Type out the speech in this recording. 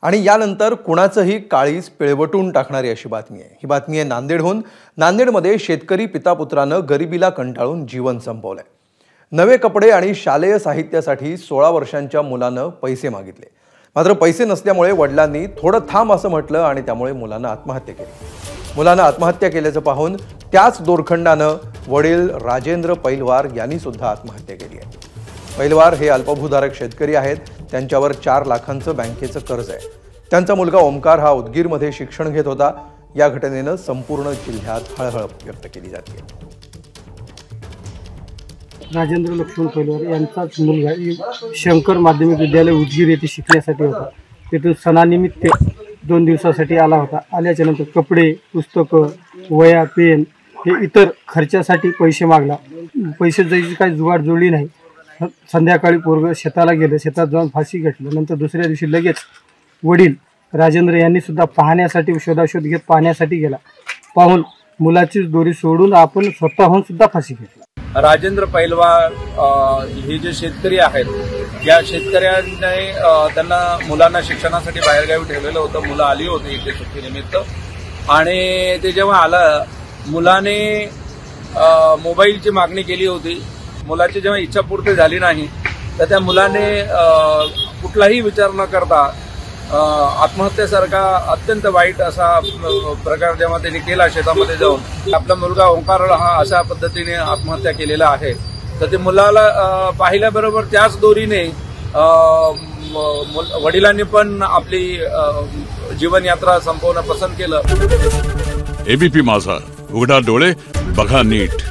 आणि यानंतर कुणाचंही काळीज पिळवटून टाकणारी अशी बातमी आहे। ही बातमी आहे नांदेडहून। नांदेडमध्ये शेतकरी पितापुत्रानं गरिबीला कंटाळून जीवन संपवलंय। नवे कपडे आणि शालेय साहित्यासाठी 16 वर्षांच्या मुलानं पैसे मागितले, मात्र पैसे नसल्यामुळे वडिलांनी थोडं थांब असं म्हटलं आणि त्यामुळे मुलानं आत्महत्या केली। मुलानं आत्महत्या केल्याचं पाहून त्याच दोरखंडानं वडील राजेंद्र पैलवार यांनी सुद्धा आत्महत्या केली आहे। पैलवार हे अल्पभूधारक शेतकरी आहेत। त्यांच्यावर 4 लाखांचं बँकेचं कर्ज आहे। त्यांचा मुलगा ओमकार हा उदगीरमध्ये शिक्षण घेत होता। या घटनेनं संपूर्ण जिल्ह्यात हळहळ व्यक्त केली जाते। राजेंद्र लक्ष्मण पैलवार यांचाच मुलगा शंकर माध्यमिक विद्यालय उदगीर येथे शिकण्यासाठी होता। तेथून सणानिमित्त 2 दिवसासाठी आला होता। आल्याच्या नंतर कपडे, पुस्तकं, वह्या, पेन हे इतर खर्चासाठी पैसे मागला। पैसे द्यायची काही जुगाड जुळली नाही। संध्याकाळी पोरगं शेताला गेलं, शेतात जाऊन फाशी घेतलं। नंतर दुसऱ्या दिवशी लगेच वडील राजेंद्र यांनी सुद्धा पाहण्यासाठी शोधाशोध घेत पाहण्यासाठी गेला। पाहून मुलाची दोरी सोडून आपण स्वतःहून सुद्धा फाशी घेतली। राजेंद्र पैलवार हे जे शेतकरी आहेत, या शेतकऱ्यांनी त्यांना मुलांना शिक्षणासाठी बाहेरगावी ठेवलेलं होतं। मुलं आली होती इथे सुट्टीनिमित्त आणि ते जेव्हा आलं, मुलाने मोबाईलची मागणी केली होती। मुलाची जेव्हा इच्छापूर्ती झाली नाही तर त्या मुलाने कुठलाही विचार न करता आत्महत्येसारखा अत्यंत वाईट असा प्रकार जेव्हा त्यांनी केला शेतामध्ये जाऊन, आपला मुलगा ओंकार हा अशा पद्धतीने आत्महत्या केलेला आहे। तर ते मुलाला पाहिल्याबरोबर त्याच दोरीने वडिलांनी पण आपली जीवनयात्रा संपवणं पसंत केलं। एबीपी माझा, उघडा डोळे बघा नीट।